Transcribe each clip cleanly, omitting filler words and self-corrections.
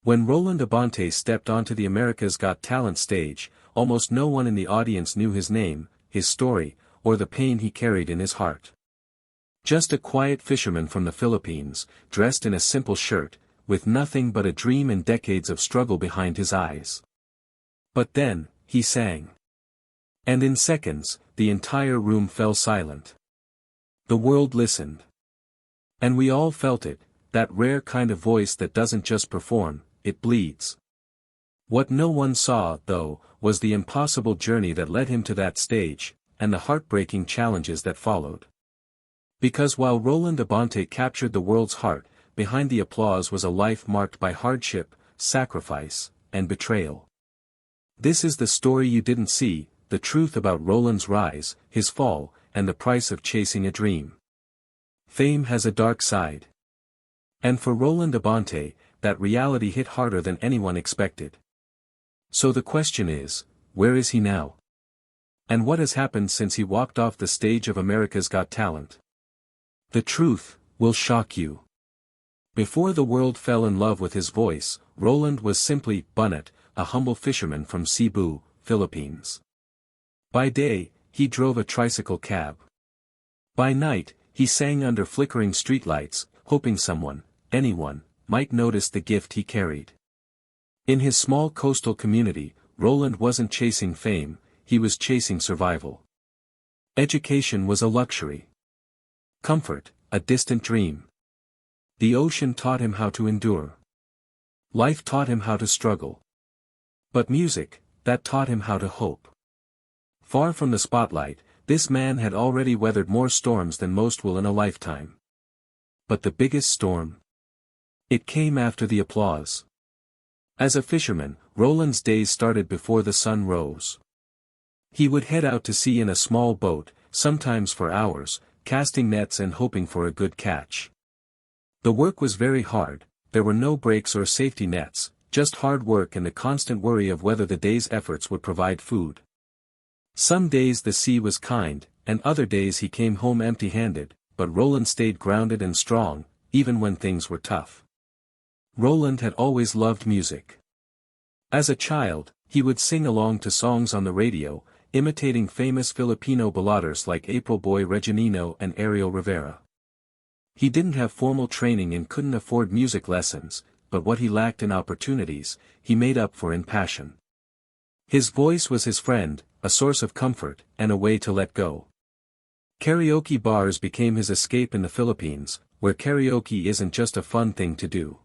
When Roland Abante stepped onto the America's Got Talent stage, almost no one in the audience knew his name, his story, or the pain he carried in his heart. Just a quiet fisherman from the Philippines, dressed in a simple shirt, with nothing but a dream and decades of struggle behind his eyes. But then, he sang. And in seconds, the entire room fell silent. The world listened. And we all felt it, that rare kind of voice that doesn't just perform, it bleeds. What no one saw, though, was the impossible journey that led him to that stage, and the heartbreaking challenges that followed. Because while Roland Abante captured the world's heart, behind the applause was a life marked by hardship, sacrifice, and betrayal. This is the story you didn't see, the truth about Roland's rise, his fall, and the price of chasing a dream. Fame has a dark side. And for Roland Abante, that reality hit harder than anyone expected. So the question is, where is he now? And what has happened since he walked off the stage of America's Got Talent? The truth will shock you. Before the world fell in love with his voice, Roland was simply Bunnet, a humble fisherman from Cebu, Philippines. By day, he drove a tricycle cab. By night, he sang under flickering streetlights, hoping someone, anyone, might notice the gift he carried. In his small coastal community, Roland wasn't chasing fame, he was chasing survival. Education was a luxury. Comfort, a distant dream. The ocean taught him how to endure. Life taught him how to struggle. But music, that taught him how to hope. Far from the spotlight, this man had already weathered more storms than most will in a lifetime. But the biggest storm? It came after the applause. As a fisherman, Roland's days started before the sun rose. He would head out to sea in a small boat, sometimes for hours, casting nets and hoping for a good catch. The work was very hard, there were no breaks or safety nets, just hard work and the constant worry of whether the day's efforts would provide food. Some days the sea was kind, and other days he came home empty-handed, but Roland stayed grounded and strong, even when things were tough. Roland had always loved music. As a child, he would sing along to songs on the radio, imitating famous Filipino ballads like April Boy Reginino and Ariel Rivera. He didn't have formal training and couldn't afford music lessons, but what he lacked in opportunities, he made up for in passion. His voice was his friend, a source of comfort, and a way to let go. Karaoke bars became his escape in the Philippines, where karaoke isn't just a fun thing to do.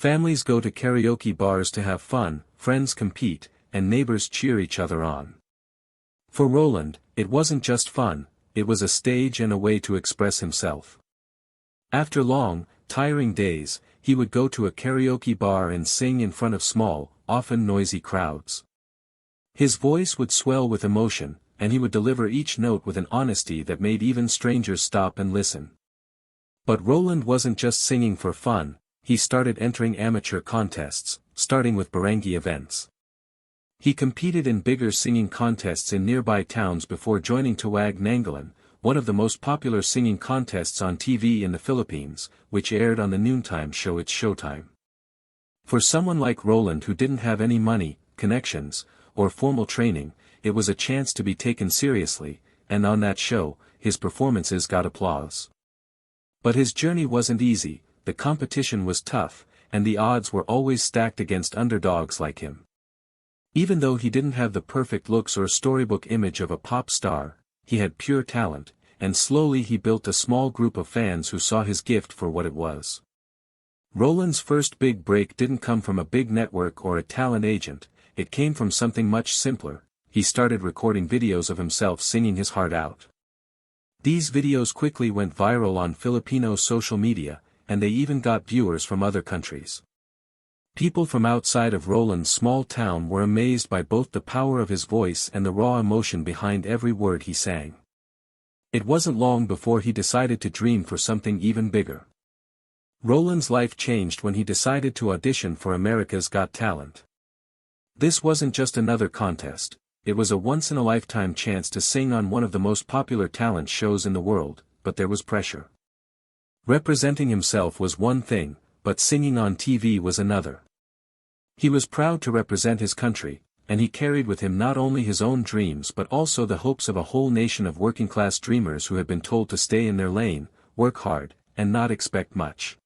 Families go to karaoke bars to have fun, friends compete, and neighbors cheer each other on. For Roland, it wasn't just fun, it was a stage and a way to express himself. After long, tiring days, he would go to a karaoke bar and sing in front of small, often noisy crowds. His voice would swell with emotion, and he would deliver each note with an honesty that made even strangers stop and listen. But Roland wasn't just singing for fun, he started entering amateur contests, starting with barangay events. He competed in bigger singing contests in nearby towns before joining Tawag Nangalan, one of the most popular singing contests on TV in the Philippines, which aired on the noontime show It's Showtime. For someone like Roland who didn't have any money, connections, or formal training, it was a chance to be taken seriously, and on that show, his performances got applause. But his journey wasn't easy, the competition was tough, and the odds were always stacked against underdogs like him. Even though he didn't have the perfect looks or storybook image of a pop star, he had pure talent, and slowly he built a small group of fans who saw his gift for what it was. Roland's first big break didn't come from a big network or a talent agent, it came from something much simpler. He started recording videos of himself singing his heart out. These videos quickly went viral on Filipino social media, and they even got viewers from other countries. People from outside of Roland's small town were amazed by both the power of his voice and the raw emotion behind every word he sang. It wasn't long before he decided to dream for something even bigger. Roland's life changed when he decided to audition for America's Got Talent. This wasn't just another contest, it was a once-in-a-lifetime chance to sing on one of the most popular talent shows in the world, but there was pressure. Representing himself was one thing, but singing on TV was another. He was proud to represent his country, and he carried with him not only his own dreams but also the hopes of a whole nation of working-class dreamers who had been told to stay in their lane, work hard, and not expect much.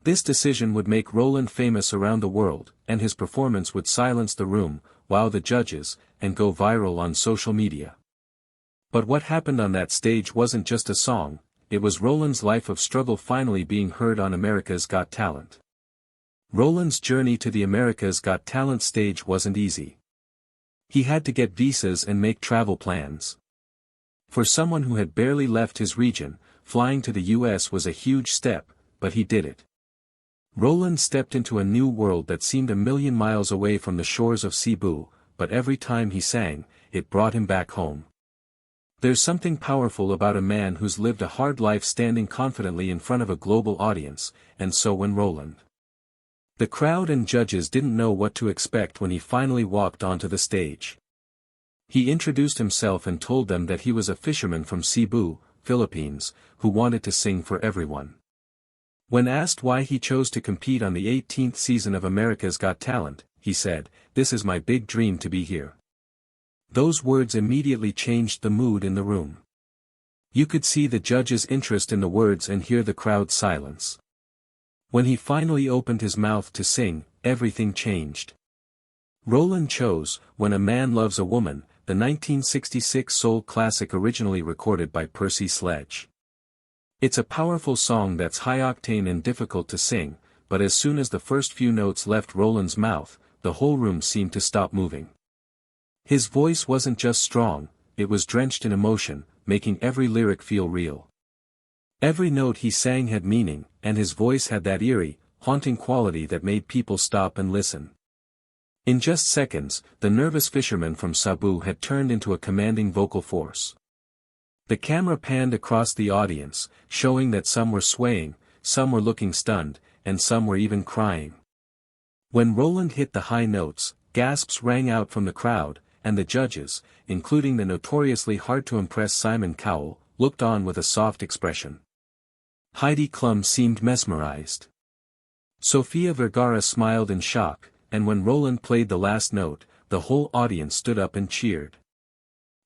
This decision would make Roland famous around the world, and his performance would silence the room, wow the judges, and go viral on social media. But what happened on that stage wasn't just a song, it was Roland's life of struggle finally being heard on America's Got Talent. Roland's journey to the America's Got Talent stage wasn't easy. He had to get visas and make travel plans. For someone who had barely left his region, flying to the US was a huge step, but he did it. Roland stepped into a new world that seemed a million miles away from the shores of Cebu, but every time he sang, it brought him back home. There's something powerful about a man who's lived a hard life standing confidently in front of a global audience, and so when Roland. The crowd and judges didn't know what to expect when he finally walked onto the stage. He introduced himself and told them that he was a fisherman from Cebu, Philippines, who wanted to sing for everyone. When asked why he chose to compete on the 18th season of America's Got Talent, he said, "This is my big dream to be here." Those words immediately changed the mood in the room. You could see the judge's interest in the words and hear the crowd's silence. When he finally opened his mouth to sing, everything changed. Roland chose "When a Man Loves a Woman," the 1966 soul classic originally recorded by Percy Sledge. It's a powerful song that's high-octane and difficult to sing, but as soon as the first few notes left Roland's mouth, the whole room seemed to stop moving. His voice wasn't just strong, it was drenched in emotion, making every lyric feel real. Every note he sang had meaning, and his voice had that eerie, haunting quality that made people stop and listen. In just seconds, the nervous fisherman from Cebu had turned into a commanding vocal force. The camera panned across the audience, showing that some were swaying, some were looking stunned, and some were even crying. When Roland hit the high notes, gasps rang out from the crowd, and the judges, including the notoriously hard-to-impress Simon Cowell, looked on with a soft expression. Heidi Klum seemed mesmerized. Sofia Vergara smiled in shock, and when Roland played the last note, the whole audience stood up and cheered.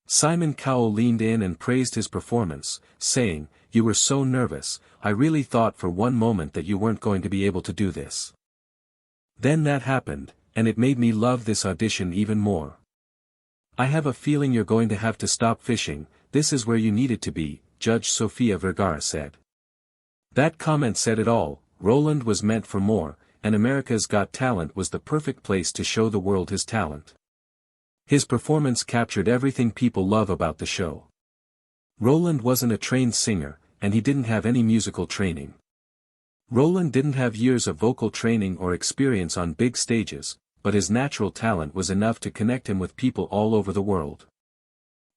Simon Cowell leaned in and praised his performance, saying, "You were so nervous, I really thought for one moment that you weren't going to be able to do this. Then that happened, and it made me love this audition even more. I have a feeling you're going to have to stop fishing, this is where you needed to be," Judge Sofia Vergara said. That comment said it all, Roland was meant for more, and America's Got Talent was the perfect place to show the world his talent. His performance captured everything people love about the show. Roland wasn't a trained singer, and he didn't have any musical training. Roland didn't have years of vocal training or experience on big stages, but his natural talent was enough to connect him with people all over the world.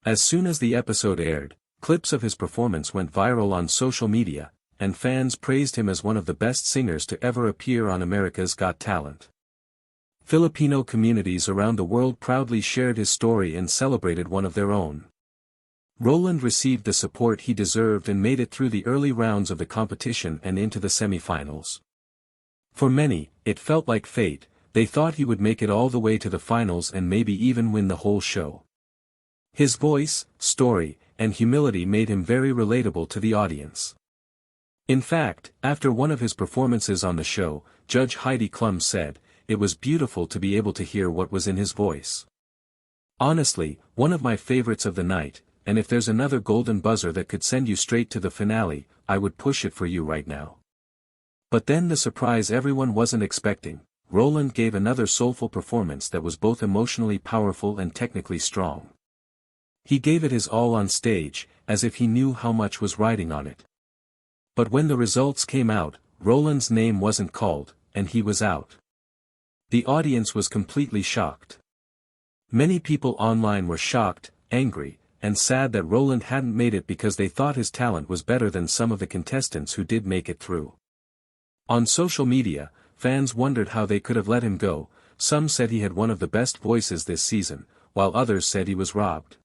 As soon as the episode aired, clips of his performance went viral on social media, and fans praised him as one of the best singers to ever appear on America's Got Talent. Filipino communities around the world proudly shared his story and celebrated one of their own. Roland received the support he deserved and made it through the early rounds of the competition and into the semifinals. For many, it felt like fate, they thought he would make it all the way to the finals and maybe even win the whole show. His voice, story, and humility made him very relatable to the audience. In fact, after one of his performances on the show, Judge Heidi Klum said, "It was beautiful to be able to hear what was in his voice. Honestly, one of my favorites of the night, and if there's another golden buzzer that could send you straight to the finale, I would push it for you right now." But then the surprise everyone wasn't expecting, Roland gave another soulful performance that was both emotionally powerful and technically strong. He gave it his all on stage, as if he knew how much was riding on it. But when the results came out, Roland's name wasn't called, and he was out. The audience was completely shocked. Many people online were shocked, angry, and sad that Roland hadn't made it because they thought his talent was better than some of the contestants who did make it through. On social media, fans wondered how they could have let him go, some said he had one of the best voices this season, while others said he was robbed.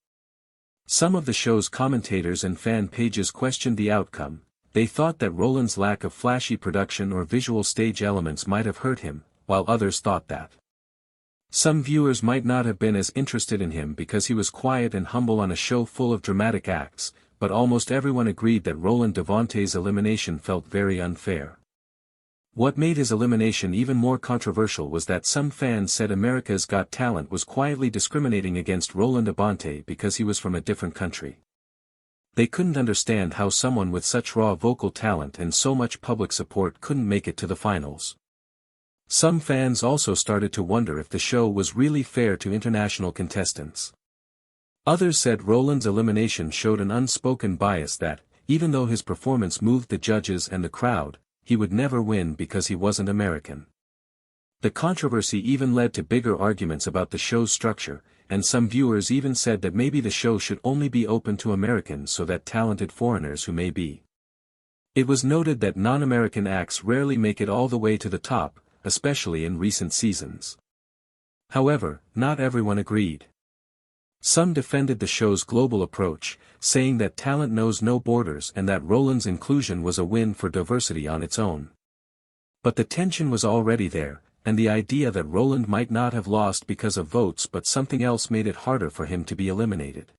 Some of the show's commentators and fan pages questioned the outcome, they thought that Roland's lack of flashy production or visual stage elements might have hurt him, while others thought that some viewers might not have been as interested in him because he was quiet and humble on a show full of dramatic acts, but almost everyone agreed that Roland Abante's elimination felt very unfair. What made his elimination even more controversial was that some fans said America's Got Talent was quietly discriminating against Roland Abante because he was from a different country. They couldn't understand how someone with such raw vocal talent and so much public support couldn't make it to the finals. Some fans also started to wonder if the show was really fair to international contestants. Others said Roland's elimination showed an unspoken bias that, even though his performance moved the judges and the crowd, he would never win because he wasn't American. The controversy even led to bigger arguments about the show's structure, and some viewers even said that maybe the show should only be open to Americans so that talented foreigners who may be. It was noted that non-American acts rarely make it all the way to the top, especially in recent seasons. However, not everyone agreed. Some defended the show's global approach, saying that talent knows no borders and that Roland's inclusion was a win for diversity on its own. But the tension was already there, and the idea that Roland might not have lost because of votes but something else made it harder for him to be eliminated.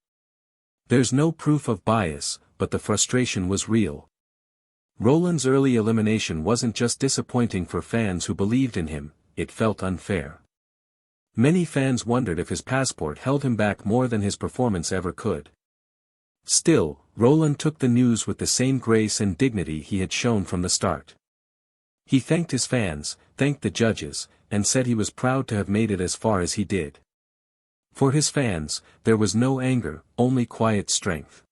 There's no proof of bias, but the frustration was real. Roland's early elimination wasn't just disappointing for fans who believed in him, it felt unfair. Many fans wondered if his passport held him back more than his performance ever could. Still, Roland took the news with the same grace and dignity he had shown from the start. He thanked his fans, thanked the judges, and said he was proud to have made it as far as he did. For his fans, there was no anger, only quiet strength.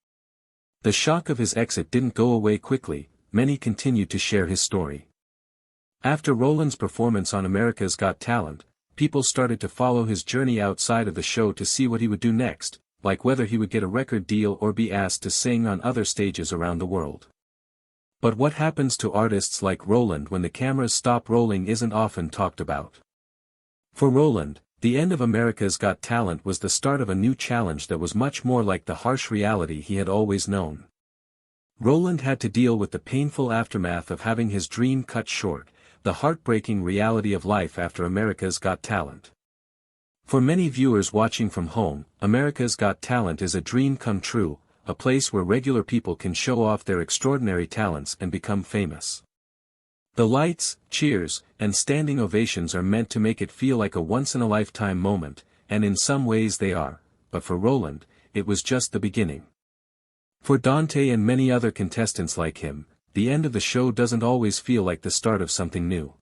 The shock of his exit didn't go away quickly. Many continued to share his story. After Roland's performance on America's Got Talent, people started to follow his journey outside of the show to see what he would do next, like whether he would get a record deal or be asked to sing on other stages around the world. But what happens to artists like Roland when the cameras stop rolling isn't often talked about. For Roland, the end of America's Got Talent was the start of a new challenge that was much more like the harsh reality he had always known. Roland had to deal with the painful aftermath of having his dream cut short, the heartbreaking reality of life after America's Got Talent. For many viewers watching from home, America's Got Talent is a dream come true, a place where regular people can show off their extraordinary talents and become famous. The lights, cheers, and standing ovations are meant to make it feel like a once-in-a-lifetime moment, and in some ways they are, but for Roland, it was just the beginning. For Dante and many other contestants like him, the end of the show doesn't always feel like the start of something new.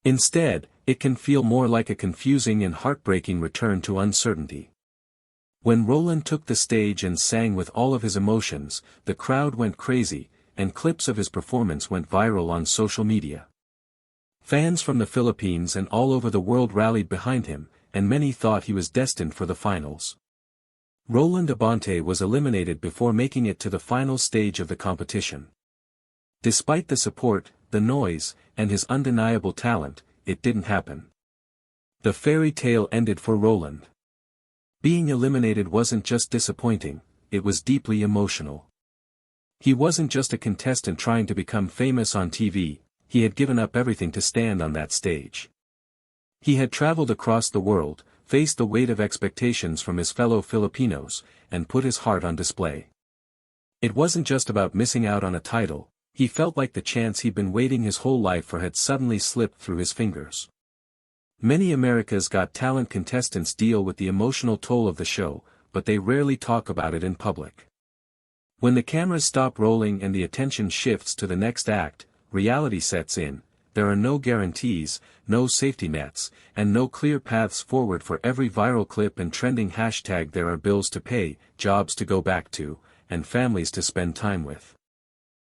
Instead, it can feel more like a confusing and heartbreaking return to uncertainty. When Roland took the stage and sang with all of his emotions, the crowd went crazy, and clips of his performance went viral on social media. Fans from the Philippines and all over the world rallied behind him, and many thought he was destined for the finals. Roland Abante was eliminated before making it to the final stage of the competition. Despite the support, the noise, and his undeniable talent, it didn't happen. The fairy tale ended for Roland. Being eliminated wasn't just disappointing, it was deeply emotional. He wasn't just a contestant trying to become famous on TV, he had given up everything to stand on that stage. He had traveled across the world, faced the weight of expectations from his fellow Filipinos, and put his heart on display. It wasn't just about missing out on a title, he felt like the chance he'd been waiting his whole life for had suddenly slipped through his fingers. Many America's Got Talent contestants deal with the emotional toll of the show, but they rarely talk about it in public. When the cameras stop rolling and the attention shifts to the next act, reality sets in. There are no guarantees, no safety nets, and no clear paths forward for every viral clip and trending hashtag. There are bills to pay, jobs to go back to, and families to spend time with.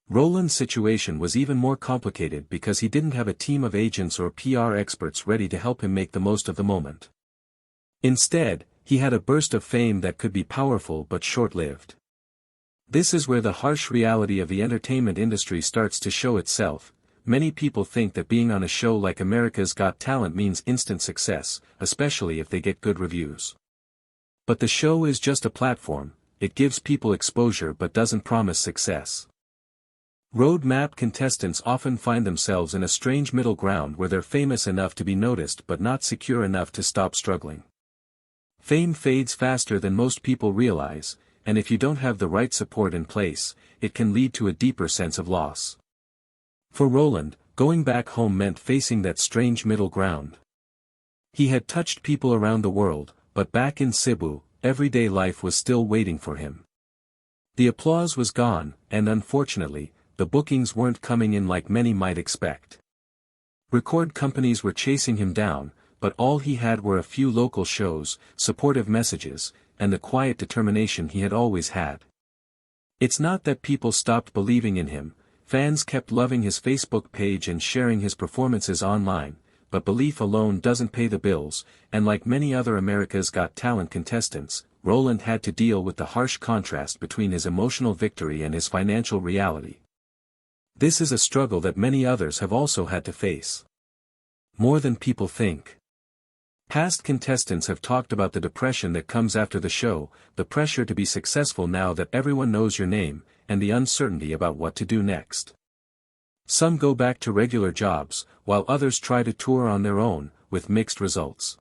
Roland's situation was even more complicated because he didn't have a team of agents or PR experts ready to help him make the most of the moment. Instead, he had a burst of fame that could be powerful but short-lived. This is where the harsh reality of the entertainment industry starts to show itself. Many people think that being on a show like America's Got Talent means instant success, especially if they get good reviews. But the show is just a platform, it gives people exposure but doesn't promise success. Road map contestants often find themselves in a strange middle ground where they're famous enough to be noticed but not secure enough to stop struggling. Fame fades faster than most people realize, and if you don't have the right support in place, it can lead to a deeper sense of loss. For Roland, going back home meant facing that strange middle ground. He had touched people around the world, but back in Cebu, everyday life was still waiting for him. The applause was gone, and unfortunately, the bookings weren't coming in like many might expect. Record companies were chasing him down, but all he had were a few local shows, supportive messages, and the quiet determination he had always had. It's not that people stopped believing in him, fans kept loving his Facebook page and sharing his performances online, but belief alone doesn't pay the bills, and like many other America's Got Talent contestants, Roland had to deal with the harsh contrast between his emotional victory and his financial reality. This is a struggle that many others have also had to face. More than people think. Past contestants have talked about the depression that comes after the show, the pressure to be successful now that everyone knows your name, and the uncertainty about what to do next. Some go back to regular jobs, while others try to tour on their own, with mixed results.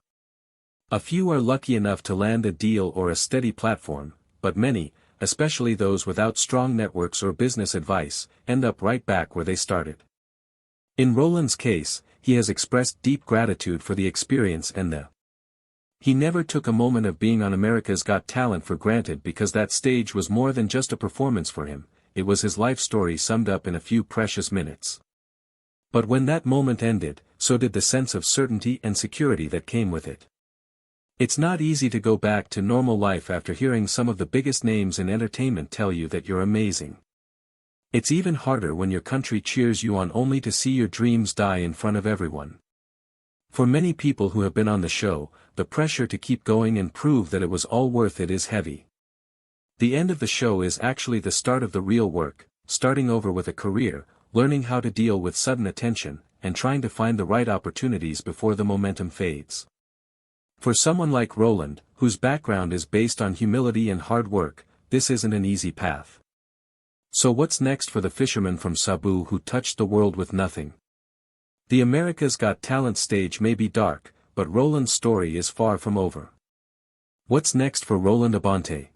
A few are lucky enough to land a deal or a steady platform, but many, especially those without strong networks or business advice, end up right back where they started. In Roland's case, he has expressed deep gratitude for the experience and he never took a moment of being on America's Got Talent for granted because that stage was more than just a performance for him, it was his life story summed up in a few precious minutes. But when that moment ended, so did the sense of certainty and security that came with it. It's not easy to go back to normal life after hearing some of the biggest names in entertainment tell you that you're amazing. It's even harder when your country cheers you on only to see your dreams die in front of everyone. For many people who have been on the show, the pressure to keep going and prove that it was all worth it is heavy. The end of the show is actually the start of the real work, starting over with a career, learning how to deal with sudden attention, and trying to find the right opportunities before the momentum fades. For someone like Roland, whose background is based on humility and hard work, this isn't an easy path. So what's next for the fisherman from Cebu who touched the world with nothing? The America's Got Talent stage may be dark, but Roland's story is far from over. What's next for Roland Abante?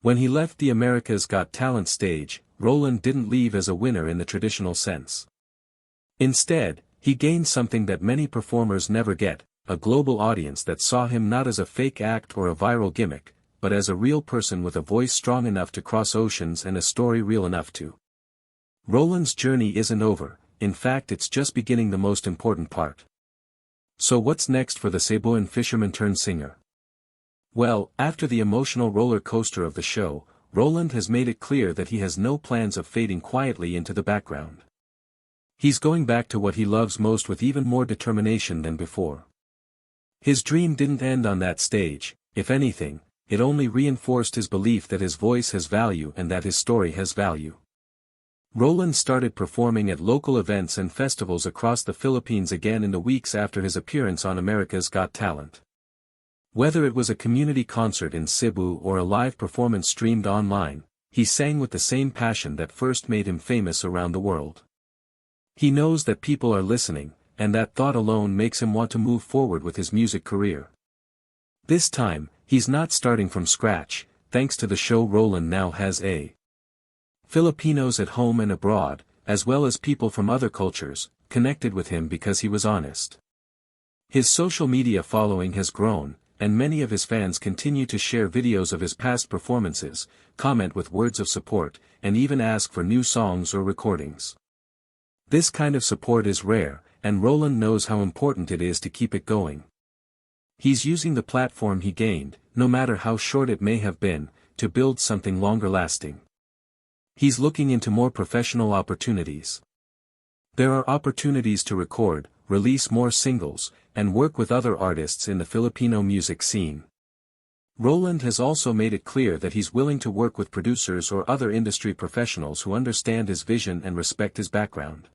When he left the America's Got Talent stage, Roland didn't leave as a winner in the traditional sense. Instead, he gained something that many performers never get, a global audience that saw him not as a fake act or a viral gimmick, but as a real person with a voice strong enough to cross oceans and a story real enough to. Roland's journey isn't over, in fact it's just beginning, the most important part. So what's next for the Cebuan fisherman turned singer? Well, after the emotional roller coaster of the show, Roland has made it clear that he has no plans of fading quietly into the background. He's going back to what he loves most with even more determination than before. His dream didn't end on that stage, if anything, it only reinforced his belief that his voice has value and that his story has value. Roland started performing at local events and festivals across the Philippines again in the weeks after his appearance on America's Got Talent. Whether it was a community concert in Cebu or a live performance streamed online, he sang with the same passion that first made him famous around the world. He knows that people are listening, and that thought alone makes him want to move forward with his music career. This time, he's not starting from scratch, thanks to the show. Roland now has Filipinos at home and abroad, as well as people from other cultures, connected with him because he was honest. His social media following has grown, and many of his fans continue to share videos of his past performances, comment with words of support, and even ask for new songs or recordings. This kind of support is rare, and Roland knows how important it is to keep it going. He's using the platform he gained, no matter how short it may have been, to build something longer lasting. He's looking into more professional opportunities. There are opportunities to record, release more singles, and work with other artists in the Filipino music scene. Roland has also made it clear that he's willing to work with producers or other industry professionals who understand his vision and respect his background.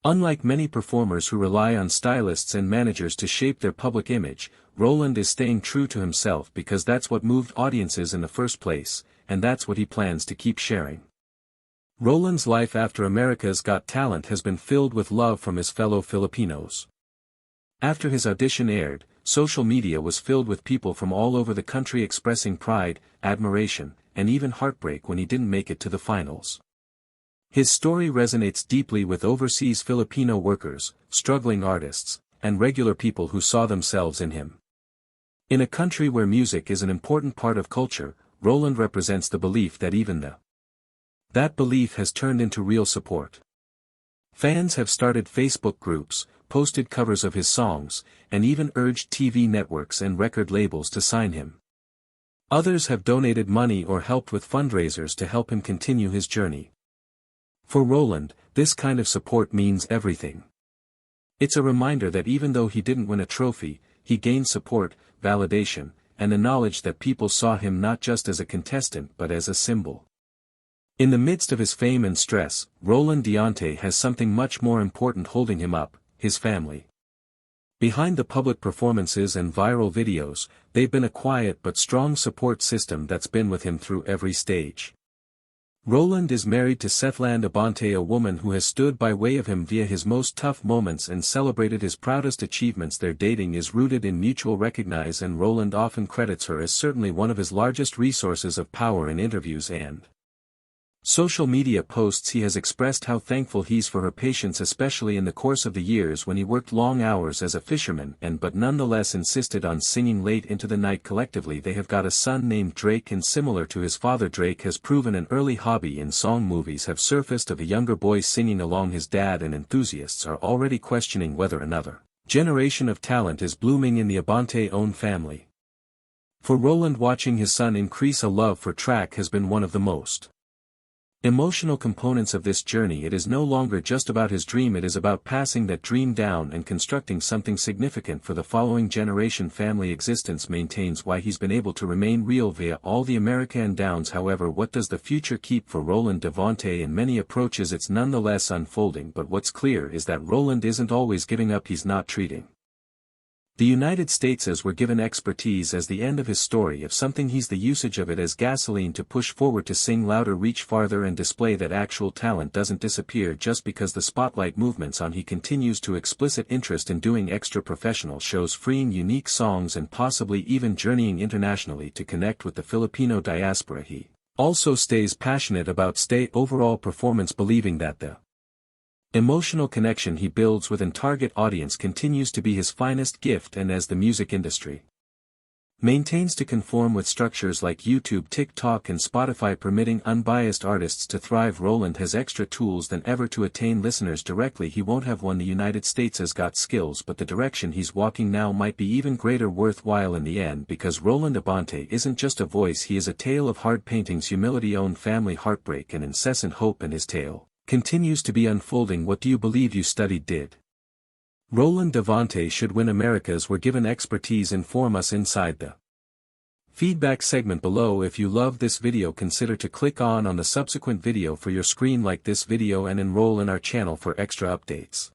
Unlike many performers who rely on stylists and managers to shape their public image, Roland is staying true to himself because that's what moved audiences in the first place, and that's what he plans to keep sharing. Roland's life after America's Got Talent has been filled with love from his fellow Filipinos. After his audition aired, social media was filled with people from all over the country expressing pride, admiration, and even heartbreak when he didn't make it to the finals. His story resonates deeply with overseas Filipino workers, struggling artists, and regular people who saw themselves in him. In a country where music is an important part of culture, Roland represents the belief that that belief has turned into real support. Fans have started Facebook groups, posted covers of his songs, and even urged TV networks and record labels to sign him. Others have donated money or helped with fundraisers to help him continue his journey. For Roland, this kind of support means everything. It's a reminder that even though he didn't win a trophy, he gained support, validation, and the knowledge that people saw him not just as a contestant but as a symbol. In the midst of his fame and stress, Roland Abante has something much more important holding him up: his family. Behind the public performances and viral videos, they've been a quiet but strong support system that's been with him through every stage. Roland is married to Roland Abante, a woman who has stood by way of him via his most tough moments and celebrated his proudest achievements. Their dating is rooted in mutual recognition, and Roland often credits her as certainly one of his largest resources of power in interviews and social media posts. He has expressed how thankful he's for her patience, especially in the course of the years when he worked long hours as a fisherman but nonetheless insisted on singing late into the night. Collectively they have got a son named Drake, and similar to his father, Drake has proven an early hobby in song. Movies have surfaced of a younger boy singing along his dad, and enthusiasts are already questioning whether another generation of talent is blooming in the Abante-owned family. For Roland, watching his son increase a love for track has been one of the most emotional components of this journey. It is no longer just about his dream, it is about passing that dream down and constructing something significant for the following generation. Family existence maintains why he's been able to remain real via all the America and downs. However, what does the future keep for Roland Abante? In many approaches it's nonetheless unfolding, but what's clear is that Roland isn't always giving up. He's not treating the United States as we're given expertise as the end of his story. If something, he's the usage of it as gasoline to push forward, to sing louder, reach farther, and display that actual talent doesn't disappear just because the spotlight movement's on. He continues to explicit interest in doing extra professional shows, freeing unique songs, and possibly even journeying internationally to connect with the Filipino diaspora. He also stays passionate about overall performance, believing that the emotional connection he builds with an target audience continues to be his finest gift. And as the music industry maintains to conform with structures like YouTube, TikTok, and Spotify permitting unbiased artists to thrive, Roland has extra tools than ever to attain listeners directly. He won't have won the United States has got skills, but the direction he's walking now might be even greater worthwhile in the end, because Roland Abante isn't just a voice, he is a tale of hard paintings, humility, own family, heartbreak, and incessant hope, and his tale continues to be unfolding. What do you believe you studied? Did Roland Abante should win America's? We're given expertise. Inform us inside the feedback segment below. If you love this video, consider to click on the subsequent video for your screen, like this video, and enroll in our channel for extra updates.